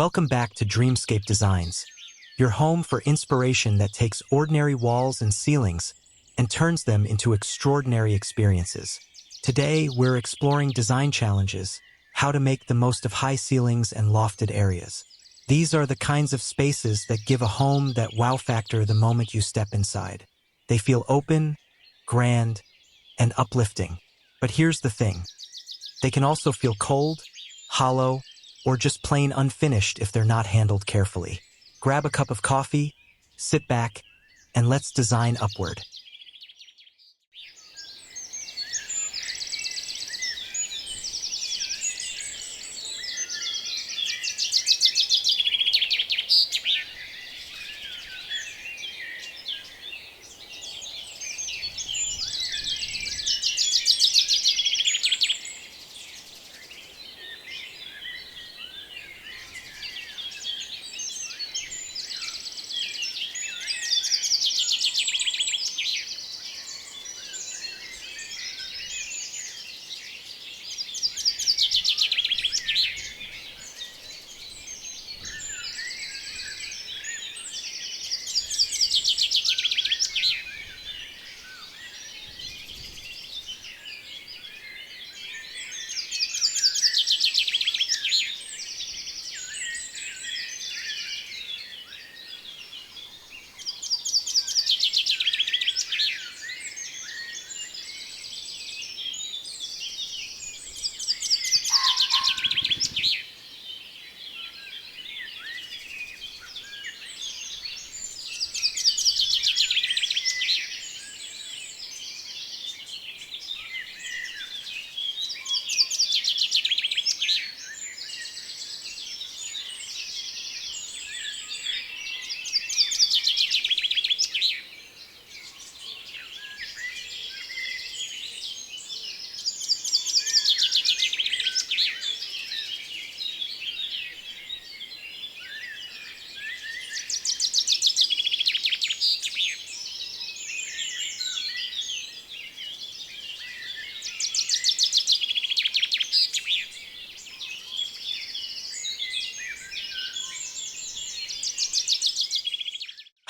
Welcome back to Dreamscape Designs, your home for inspiration that takes ordinary walls and ceilings and turns them into extraordinary experiences. Today, we're exploring design challenges, how to make the most of high ceilings and lofted areas. These are the kinds of spaces that give a home that wow factor the moment you step inside. They feel open, grand, and uplifting. But here's the thing. They can also feel cold, hollow, or just plain unfinished if they're not handled carefully. Grab a cup of coffee, sit back, and let's design upward.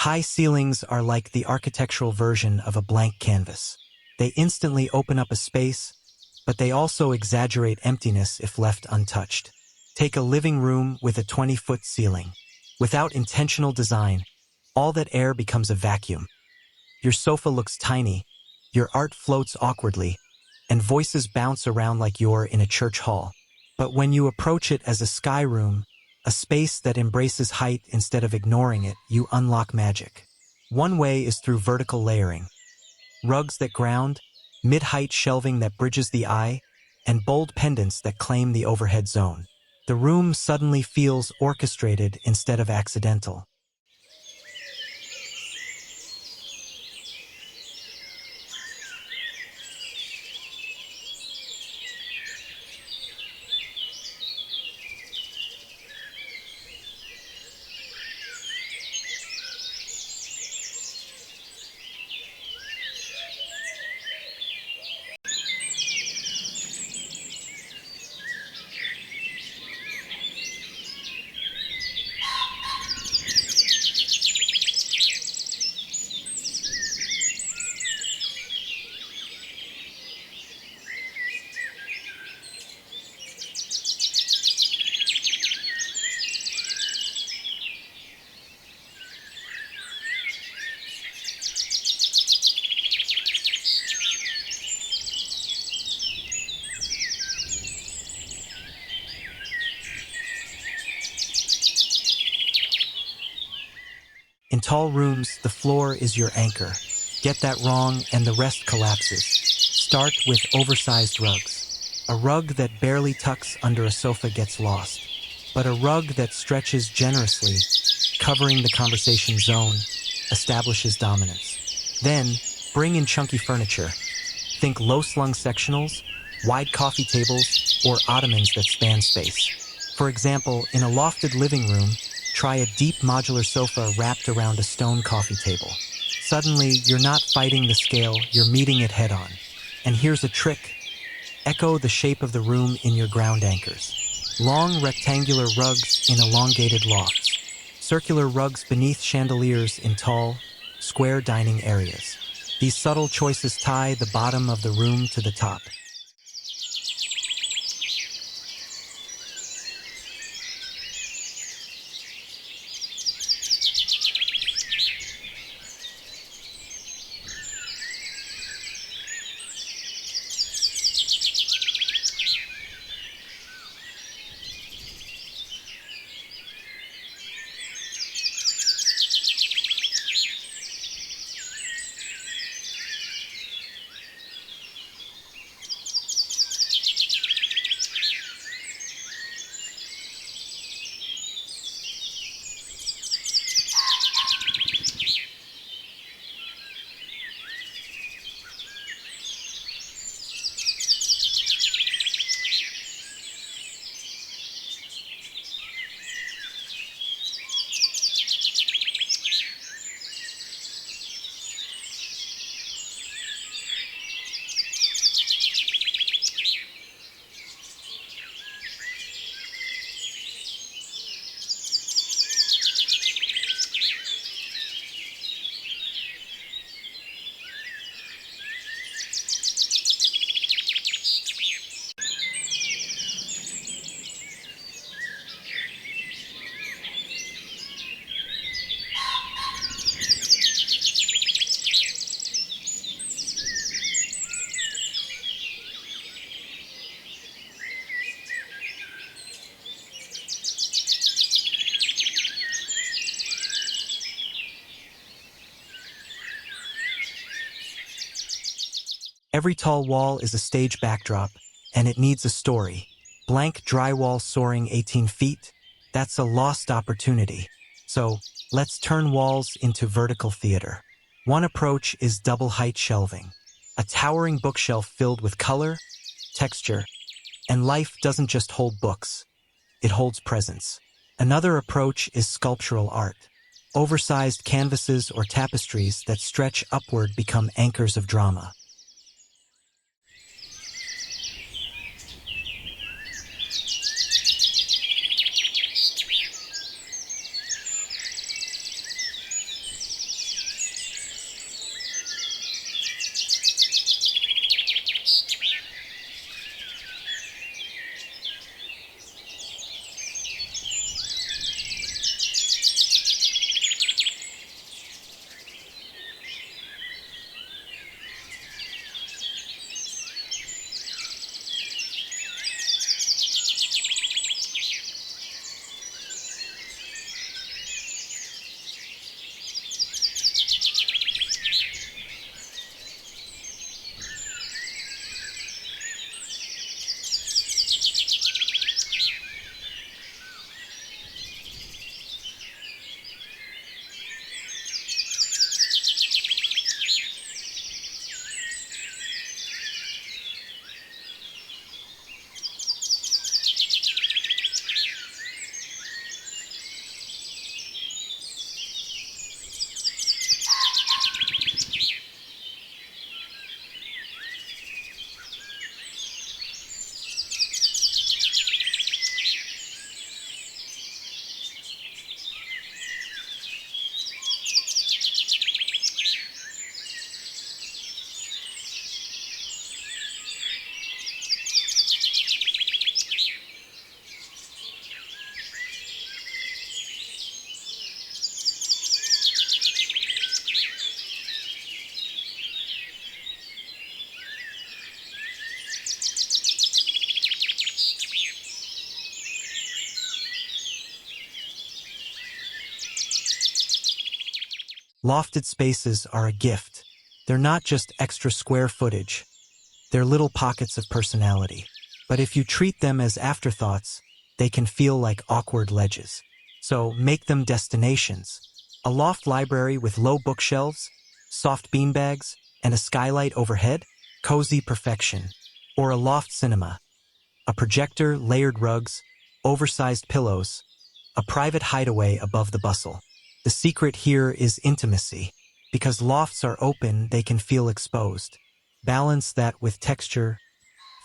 High ceilings are like the architectural version of a blank canvas. They instantly open up a space, but they also exaggerate emptiness if left untouched. Take a living room with a 20-foot ceiling. Without intentional design, all that air becomes a vacuum. Your sofa looks tiny, your art floats awkwardly, and voices bounce around like you're in a church hall. But when you approach it as a sky room, a space that embraces height instead of ignoring it, you unlock magic. One way is through vertical layering. Rugs that ground, mid-height shelving that bridges the eye, and bold pendants that claim the overhead zone. The room suddenly feels orchestrated instead of accidental. In tall rooms, the floor is your anchor. Get that wrong and the rest collapses. Start with oversized rugs. A rug that barely tucks under a sofa gets lost, but a rug that stretches generously, covering the conversation zone, establishes dominance. Then, bring in chunky furniture. Think low-slung sectionals, wide coffee tables, or ottomans that span space. For example, in a lofted living room, try a deep modular sofa wrapped around a stone coffee table. Suddenly, you're not fighting the scale, you're meeting it head-on. And here's a trick. Echo the shape of the room in your ground anchors. Long rectangular rugs in elongated lofts. Circular rugs beneath chandeliers in tall, square dining areas. These subtle choices tie the bottom of the room to the top. Every tall wall is a stage backdrop, and it needs a story. Blank drywall soaring 18 feet? That's a lost opportunity. So, let's turn walls into vertical theater. One approach is double-height shelving. A towering bookshelf filled with color, texture, and life doesn't just hold books. It holds presence. Another approach is sculptural art. Oversized canvases or tapestries that stretch upward become anchors of drama. Lofted spaces are a gift. They're not just extra square footage. They're little pockets of personality. But if you treat them as afterthoughts, they can feel like awkward ledges. So make them destinations. A loft library with low bookshelves, soft beanbags, and a skylight overhead? Cozy perfection. Or a loft cinema. A projector, layered rugs, oversized pillows, a private hideaway above the bustle. The secret here is intimacy. Because lofts are open, they can feel exposed. Balance that with texture,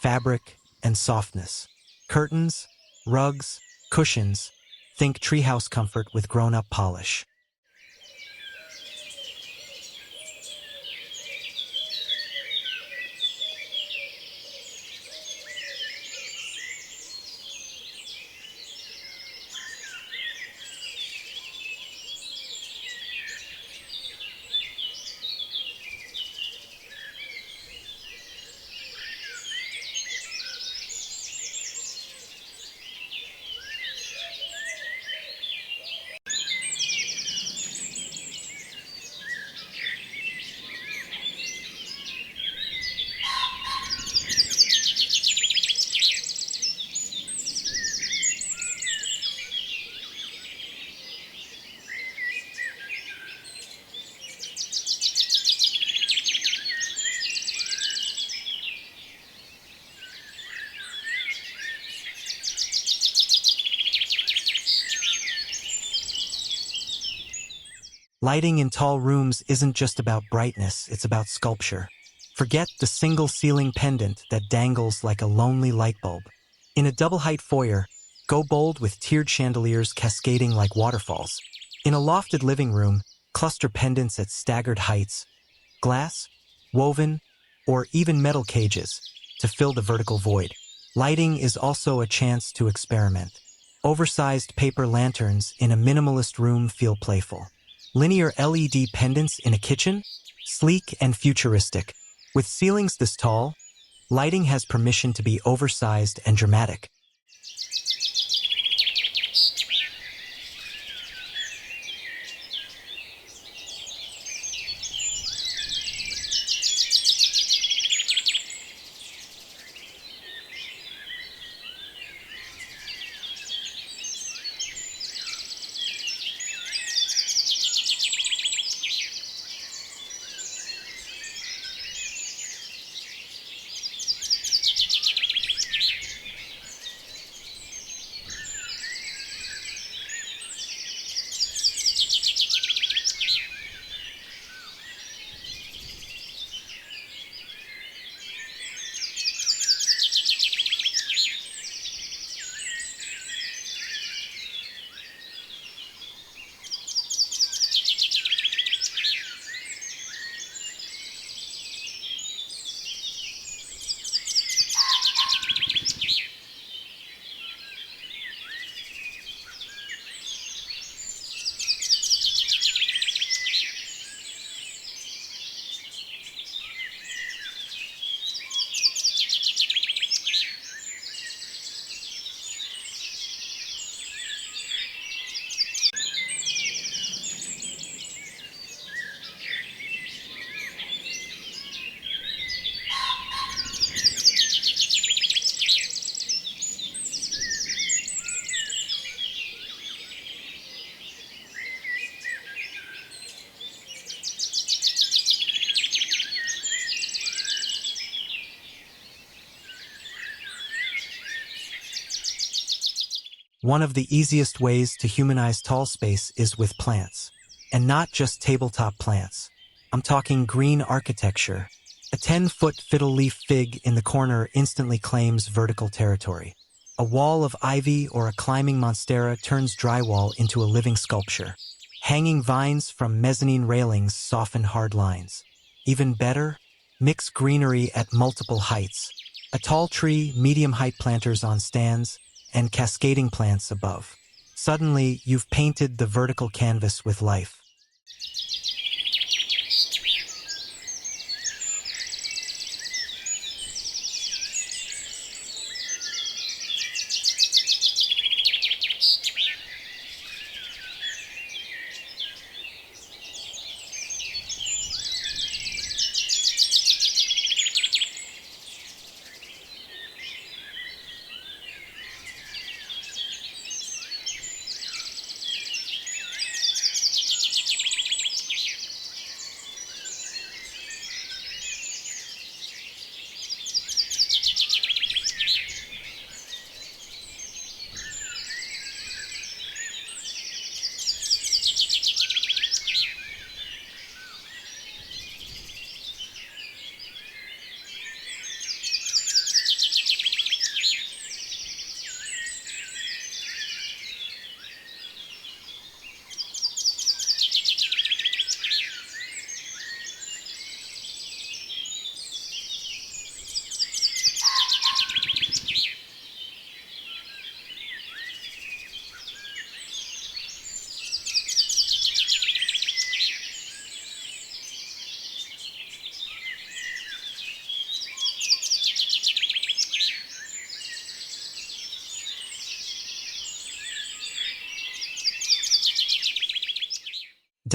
fabric, and softness. Curtains? Rugs, cushions, think treehouse comfort with grown-up polish. Lighting in tall rooms isn't just about brightness, it's about sculpture. Forget the single ceiling pendant that dangles like a lonely light bulb. In a double-height foyer, go bold with tiered chandeliers cascading like waterfalls. In a lofted living room, cluster pendants at staggered heights, glass, woven, or even metal cages to fill the vertical void. Lighting is also a chance to experiment. Oversized paper lanterns in a minimalist room feel playful. Linear LED pendants in a kitchen? Sleek and futuristic. With ceilings this tall, lighting has permission to be oversized and dramatic. One of the easiest ways to humanize tall space is with plants. And not just tabletop plants. I'm talking green architecture. A 10-foot fiddle-leaf fig in the corner instantly claims vertical territory. A wall of ivy or a climbing monstera turns drywall into a living sculpture. Hanging vines from mezzanine railings soften hard lines. Even better, mix greenery at multiple heights. A tall tree, medium-height planters on stands, and cascading plants above. Suddenly, you've painted the vertical canvas with life.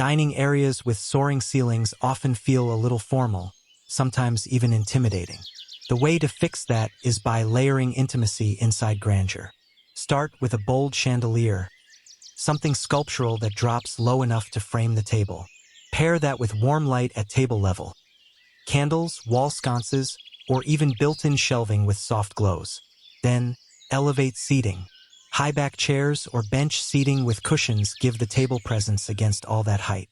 Dining areas with soaring ceilings often feel a little formal, sometimes even intimidating. The way to fix that is by layering intimacy inside grandeur. Start with a bold chandelier, something sculptural that drops low enough to frame the table. Pair that with warm light at table level, candles, wall sconces, or even built-in shelving with soft glows. Then, elevate seating. High-back chairs or bench seating with cushions give the table presence against all that height.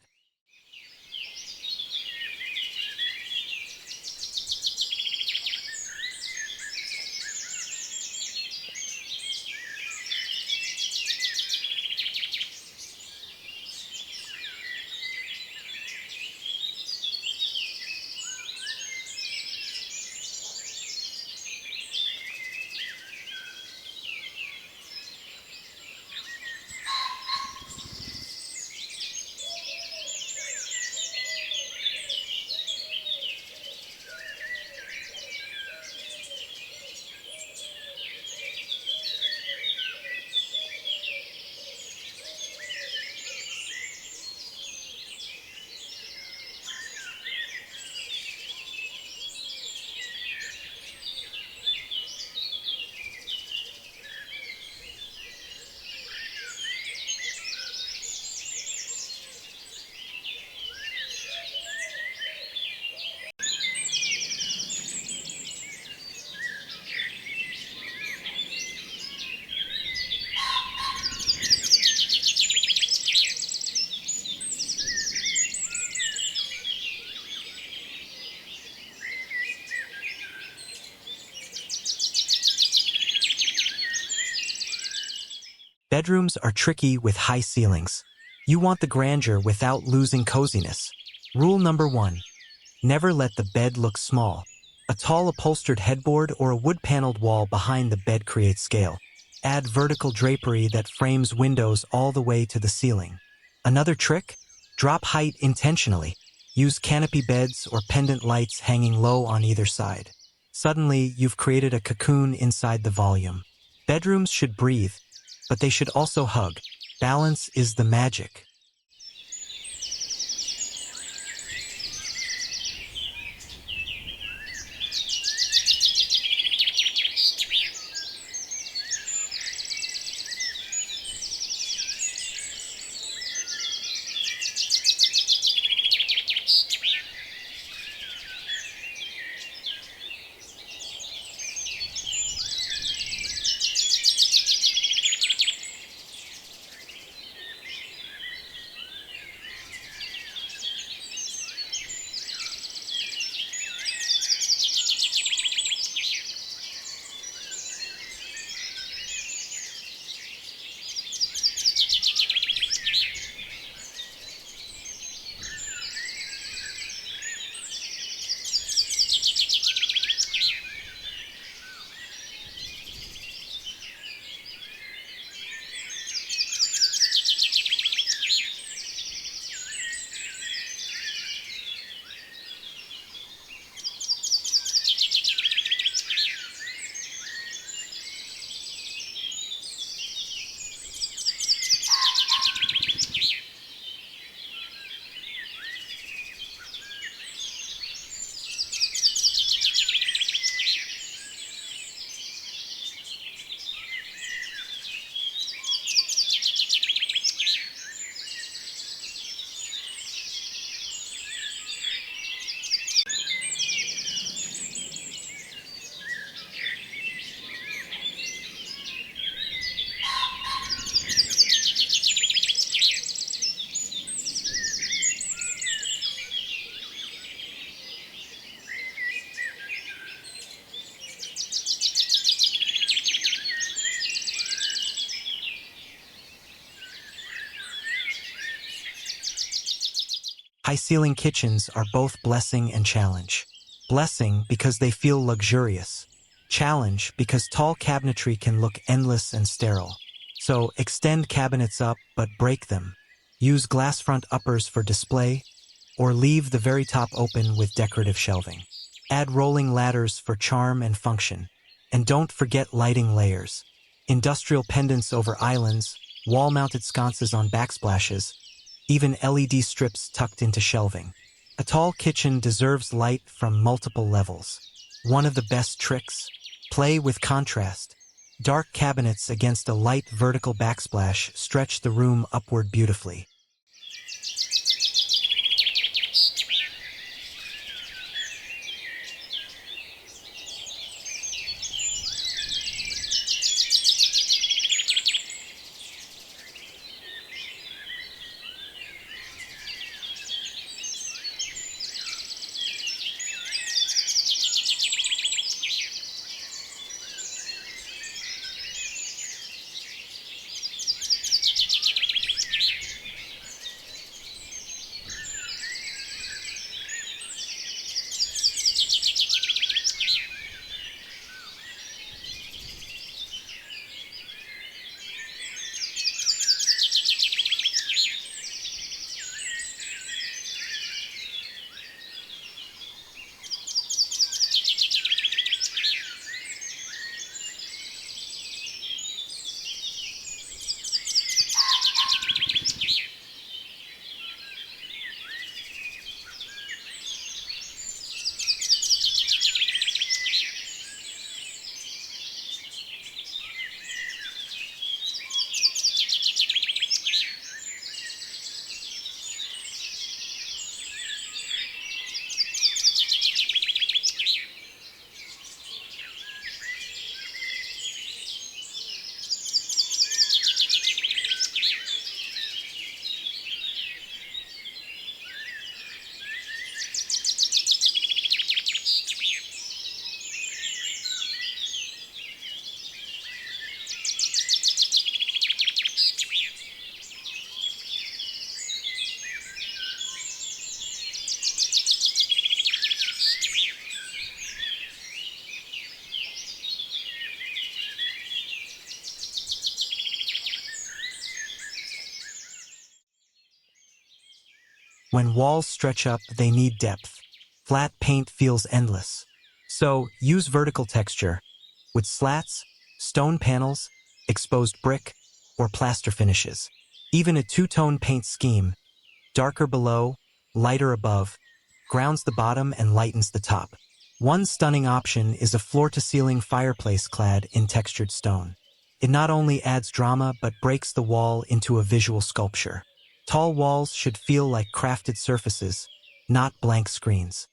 Bedrooms are tricky with high ceilings. You want the grandeur without losing coziness. Rule number 1. Never let the bed look small. A tall upholstered headboard or a wood-paneled wall behind the bed creates scale. Add vertical drapery that frames windows all the way to the ceiling. Another trick? Drop height intentionally. Use canopy beds or pendant lights hanging low on either side. Suddenly, you've created a cocoon inside the volume. Bedrooms should breathe, but they should also hug. Balance is the magic. High-ceiling kitchens are both blessing and challenge. Blessing because they feel luxurious. Challenge because tall cabinetry can look endless and sterile. So extend cabinets up, but break them. Use glass front uppers for display, or leave the very top open with decorative shelving. Add rolling ladders for charm and function. And don't forget lighting layers. Industrial pendants over islands, wall-mounted sconces on backsplashes, even LED strips tucked into shelving. A tall kitchen deserves light from multiple levels. One of the best tricks? Play with contrast. Dark cabinets against a light vertical backsplash stretch the room upward beautifully. When walls stretch up, they need depth. Flat paint feels endless. So, use vertical texture with slats, stone panels, exposed brick, or plaster finishes. Even a two-tone paint scheme, darker below, lighter above, grounds the bottom and lightens the top. One stunning option is a floor-to-ceiling fireplace clad in textured stone. It not only adds drama but breaks the wall into a visual sculpture. Tall walls should feel like crafted surfaces, not blank screens.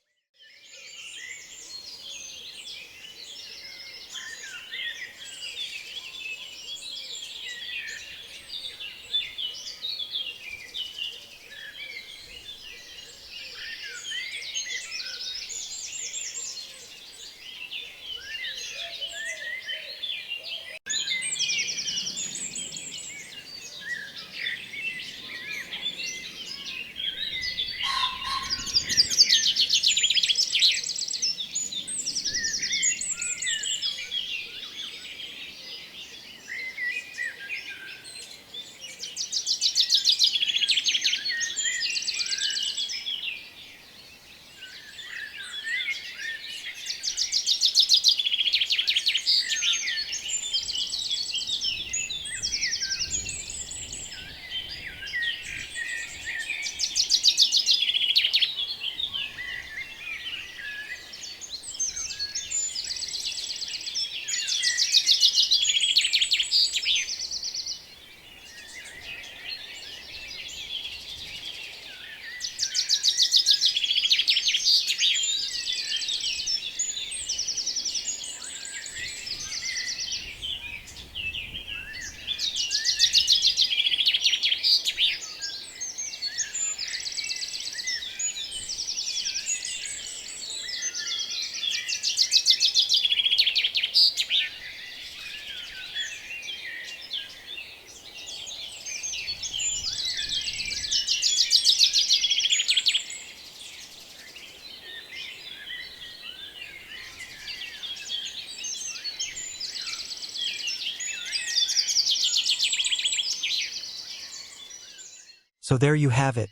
So there you have it,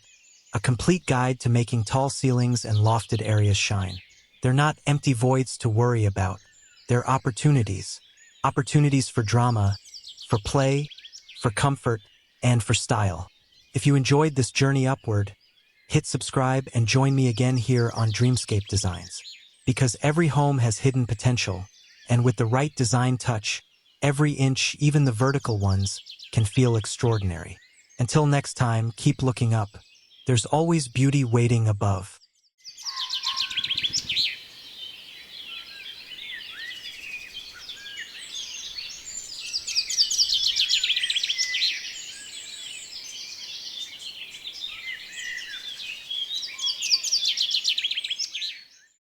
a complete guide to making tall ceilings and lofted areas shine. They're not empty voids to worry about. They're opportunities. Opportunities for drama, for play, for comfort, and for style. If you enjoyed this journey upward, hit subscribe and join me again here on Dreamscape Designs. Because every home has hidden potential, and with the right design touch, every inch, even the vertical ones, can feel extraordinary. Until next time, keep looking up. There's always beauty waiting above.